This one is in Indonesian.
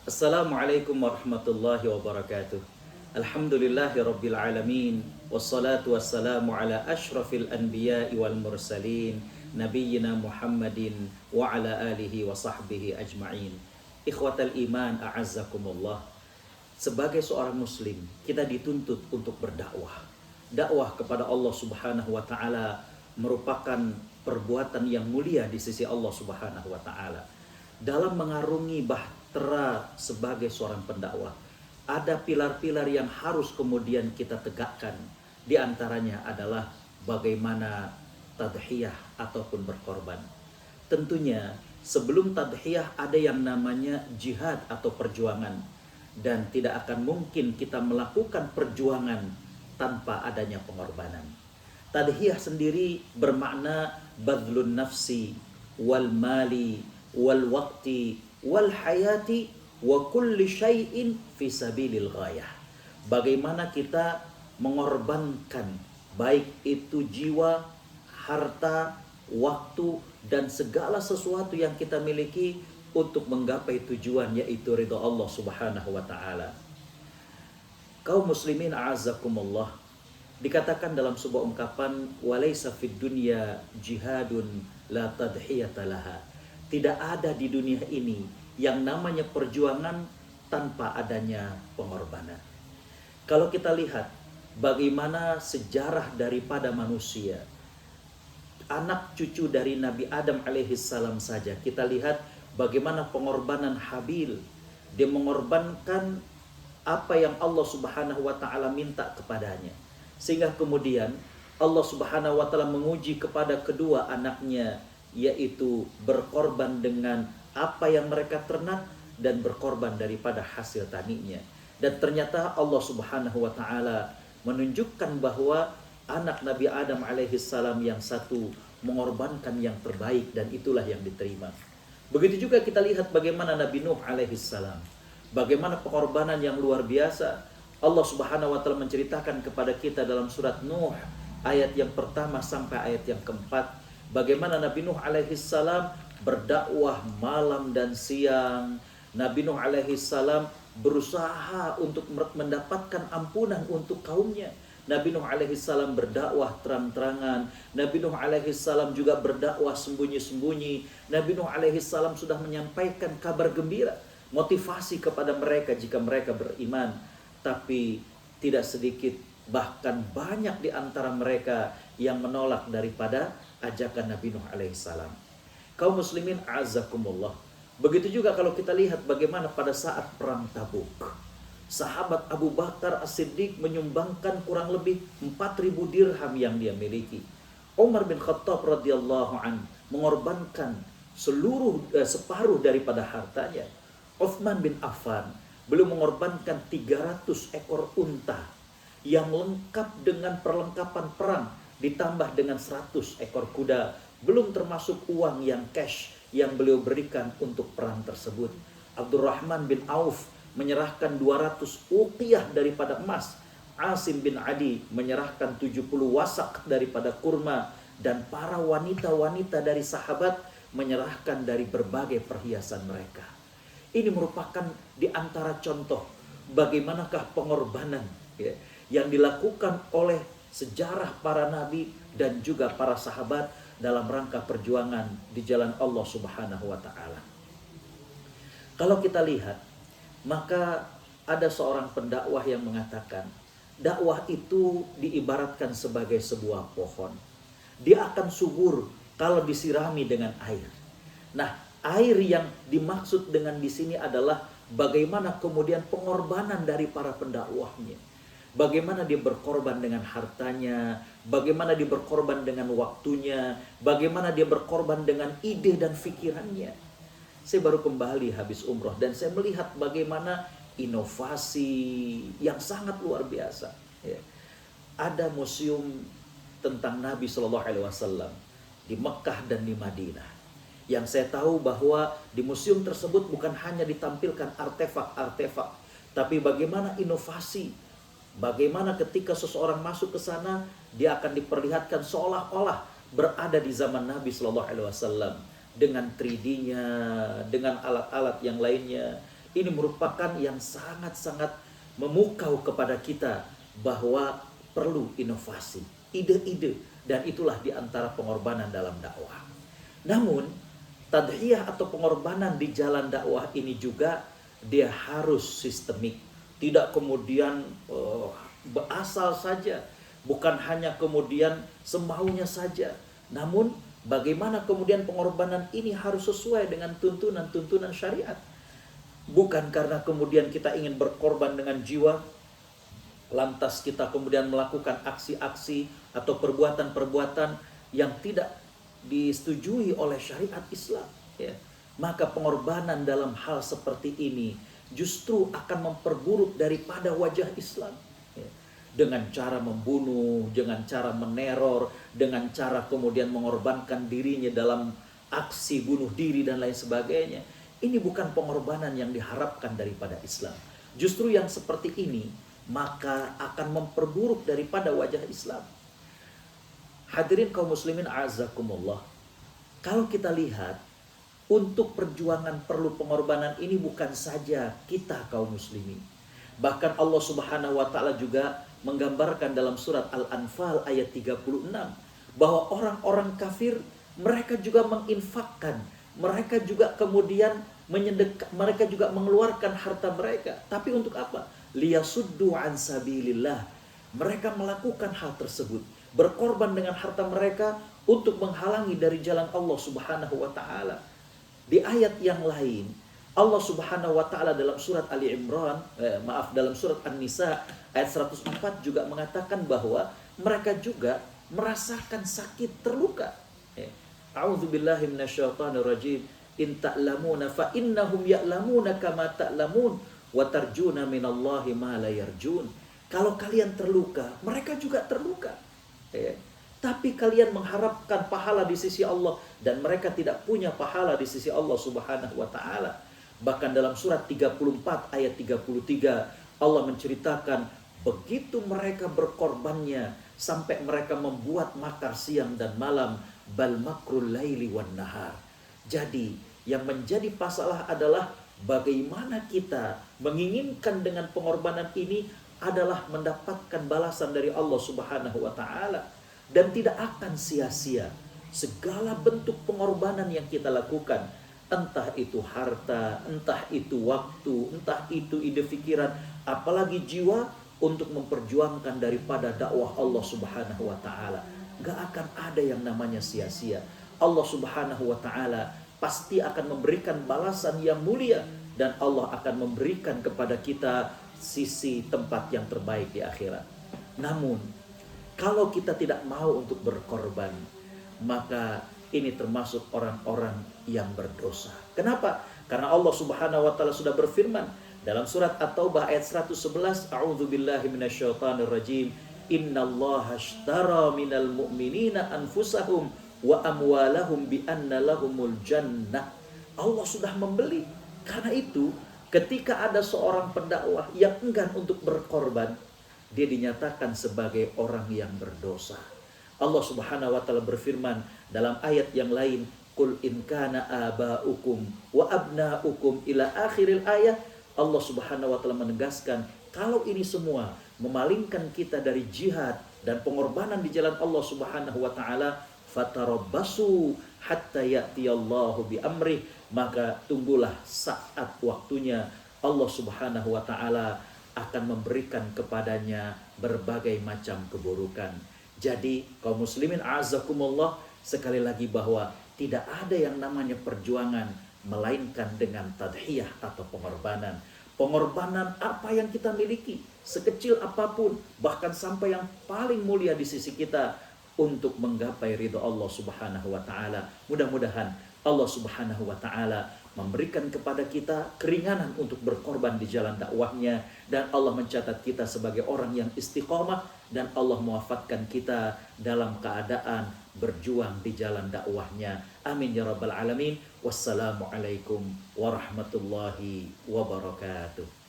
Assalamualaikum warahmatullahi wabarakatuh. Alhamdulillahi rabbil alamin. Wassalatu wassalamu ala ashrafil anbiya'i wal mursalin. Nabiyyina Muhammadin wa ala alihi wa sahbihi ajma'in. Ikhwatal iman a'azzakumullah. Sebagai seorang muslim, kita dituntut untuk berdakwah. Dakwah kepada Allah Subhanahu wa taala merupakan perbuatan yang mulia di sisi Allah Subhanahu wa taala. Dalam mengarungi bahtera sebagai seorang pendakwah, ada pilar-pilar yang harus kemudian kita tegakkan. Di antaranya adalah bagaimana tadhiyah ataupun berkorban. Tentunya sebelum tadhiyah ada yang namanya jihad atau perjuangan, dan tidak akan mungkin kita melakukan perjuangan tanpa adanya pengorbanan. Tadhiyah sendiri bermakna badlun nafsi wal mali wal waqti wal hayati wa kulli syai'in fi sabilil ghayah. Bagaimana kita mengorbankan baik itu jiwa, harta, waktu, dan segala sesuatu yang kita miliki untuk menggapai tujuan, yaitu ridha Allah Subhanahu wa taala. Kaum muslimin a'azzakumullah, dikatakan dalam sebuah ungkapan, walaysa fid dunya jihadun la tadhiyata laha. Tidak ada di dunia ini yang namanya perjuangan tanpa adanya pengorbanan. Kalau kita lihat bagaimana sejarah daripada manusia, anak cucu dari Nabi Adam alaihissalam saja, kita lihat bagaimana pengorbanan Habil. Dia mengorbankan apa yang Allah Subhanahu wa taala minta kepadanya, sehingga kemudian Allah Subhanahu wa taala menguji kepada kedua anaknya, yaitu berkorban dengan apa yang mereka ternak dan berkorban daripada hasil taninya. Dan ternyata Allah Subhanahu wa taala menunjukkan bahwa anak Nabi Adam alaihissalam yang satu mengorbankan yang terbaik, dan itulah yang diterima. Begitu juga kita lihat bagaimana Nabi Nuh alaihissalam, bagaimana pengorbanan yang luar biasa. Allah Subhanahu wa taala menceritakan kepada kita dalam surat Nuh ayat yang pertama sampai ayat yang keempat, bagaimana Nabi Nuh alaihissalam berdakwah malam dan siang. Nabi Nuh alaihissalam berusaha untuk mendapatkan ampunan untuk kaumnya. Nabi Nuh alaihissalam berdakwah terang-terangan. Nabi Nuh alaihissalam juga berdakwah sembunyi-sembunyi. Nabi Nuh alaihissalam sudah menyampaikan kabar gembira, motivasi kepada mereka jika mereka beriman. Tapi tidak sedikit, bahkan banyak di antara mereka yang menolak daripada ajakan Nabi Nuh alaihissalam. Kaum muslimin a'azzakumullah. Begitu juga kalau kita lihat bagaimana pada saat perang Tabuk, sahabat Abu Bakar As-Siddiq menyumbangkan kurang lebih 4.000 dirham yang dia miliki. Umar bin Khattab radhiyallahu an mengorbankan separuh daripada hartanya. Uthman bin Affan belum mengorbankan 300 ekor unta yang lengkap dengan perlengkapan perang, ditambah dengan 100 ekor kuda, belum termasuk uang yang cash yang beliau berikan untuk perang tersebut. Abdurrahman bin Auf menyerahkan 200 uqiyah daripada emas. Asim bin Adi menyerahkan 70 wasak daripada kurma, dan para wanita-wanita dari sahabat menyerahkan dari berbagai perhiasan mereka. Ini merupakan di antara contoh bagaimanakah pengorbanan yang dilakukan oleh sejarah para nabi dan juga para sahabat dalam rangka perjuangan di jalan Allah Subhanahu wa taala. Kalau kita lihat, maka ada seorang pendakwah yang mengatakan, dakwah itu diibaratkan sebagai sebuah pohon. Dia akan subur kalau disirami dengan air. Nah, air yang dimaksud dengan di sini adalah bagaimana kemudian pengorbanan dari para pendakwahnya. Bagaimana dia berkorban dengan hartanya, bagaimana dia berkorban dengan waktunya, bagaimana dia berkorban dengan ide dan pikirannya. Saya baru kembali habis umroh dan saya melihat bagaimana inovasi yang sangat luar biasa. Ada museum tentang Nabi Shallallahu Alaihi Wasallam di Mekah dan di Madinah. Yang saya tahu bahwa di museum tersebut bukan hanya ditampilkan artefak-artefak, tapi bagaimana inovasi. Bagaimana ketika seseorang masuk ke sana, dia akan diperlihatkan seolah-olah berada di zaman Nabi Shallallahu Alaihi Wasallam dengan 3D-nya, dengan alat-alat yang lainnya. Ini merupakan yang sangat-sangat memukau kepada kita bahwa perlu inovasi, ide-ide, dan itulah di antara pengorbanan dalam dakwah. Namun, tadhiyah atau pengorbanan di jalan dakwah ini juga dia harus sistemik. Tidak kemudian berasal saja, bukan hanya kemudian semaunya saja. Namun, bagaimana kemudian pengorbanan ini harus sesuai dengan tuntunan-tuntunan syariat. Bukan karena kemudian kita ingin berkorban dengan jiwa, lantas kita kemudian melakukan aksi-aksi atau perbuatan-perbuatan yang tidak disetujui oleh syariat Islam. Ya. Maka pengorbanan dalam hal seperti ini justru akan memperburuk daripada wajah Islam. Ya. Dengan cara membunuh, dengan cara meneror, dengan cara kemudian mengorbankan dirinya dalam aksi bunuh diri dan lain sebagainya. Ini bukan pengorbanan yang diharapkan daripada Islam. Justru yang seperti ini maka akan memperburuk daripada wajah Islam. Hadirin kaum muslimin a'azakumullah. Kalau kita lihat, untuk perjuangan perlu pengorbanan ini bukan saja kita kaum muslimin. Bahkan Allah Subhanahu wa taala juga menggambarkan dalam surat Al-Anfal ayat 36 bahwa orang-orang kafir mereka juga menginfakkan, mereka juga kemudian mereka juga mengeluarkan harta mereka. Tapi untuk apa? Liyasuddu an sabilillah. Mereka melakukan hal tersebut, berkorban dengan harta mereka untuk menghalangi dari jalan Allah Subhanahu wa taala. Di ayat yang lain, Allah Subhanahu wa taala dalam surat Ali Imran, dalam surat An-Nisa ayat 104 juga mengatakan bahwa mereka juga merasakan sakit, terluka. A'udzubillahi minasyaitonirrajim. In ta'lamuna fa innahum ya'lamuna kama ta'lamun wa tarjuna minallahi ma la yarjun. Kalau kalian terluka, mereka juga terluka. Ya. Tapi kalian mengharapkan pahala di sisi Allah dan mereka tidak punya pahala di sisi Allah Subhanahu wa taala. Bahkan dalam surat 34 ayat 33 Allah menceritakan begitu mereka berkorbannya sampai mereka membuat makar siang dan malam, bal makrul laili wan nahar. Jadi yang menjadi masalah adalah bagaimana kita menginginkan dengan pengorbanan ini adalah mendapatkan balasan dari Allah Subhanahu wa taala dan tidak akan sia-sia segala bentuk pengorbanan yang kita lakukan, entah itu harta, entah itu waktu, entah itu ide pikiran, apalagi jiwa untuk memperjuangkan daripada dakwah Allah Subhanahu wa taala. Gak akan ada yang namanya sia-sia. Allah Subhanahu wa taala pasti akan memberikan balasan yang mulia dan Allah akan memberikan kepada kita sisi tempat yang terbaik di akhirat. Namun, kalau kita tidak mau untuk berkorban, maka ini termasuk orang-orang yang berdosa. Kenapa? Karena Allah Subhanahu wa taala sudah berfirman dalam surat At-Taubah ayat 111, A'udzubillahi minasyaitonirrajim. Innallaha ashtara minal mu'minina anfusahum wa amwalahum bi anna lahumul jannah. Allah sudah membeli. Karena itu, ketika ada seorang pendakwah yang enggan untuk berkorban, dia dinyatakan sebagai orang yang berdosa. Allah Subhanahu wa taala berfirman dalam ayat yang lain, Qul in kana aba'ukum wa abna'ukum ila akhiril ayat. Allah Subhanahu wa taala menegaskan, kalau ini semua memalingkan kita dari jihad dan pengorbanan di jalan Allah Subhanahu wa taala, fatarabbasu hatta ya'tiyallahu bi amrih, maka tunggulah saat waktunya Allah Subhanahu wa taala akan memberikan kepadanya berbagai macam keburukan. Jadi kaum muslimin a'azakumullah, sekali lagi bahwa tidak ada yang namanya perjuangan melainkan dengan tadhiyah atau pengorbanan. Pengorbanan apa yang kita miliki, sekecil apapun, bahkan sampai yang paling mulia di sisi kita untuk menggapai ridha Allah Subhanahu wa taala. Mudah-mudahan Allah Subhanahu wa taala memberikan kepada kita keringanan untuk berkorban di jalan dakwahnya, dan Allah mencatat kita sebagai orang yang istiqomah, dan Allah mewafatkan kita dalam keadaan berjuang di jalan dakwahnya. Amin ya rabbal alamin. Wassalamualaikum warahmatullahi wabarakatuh.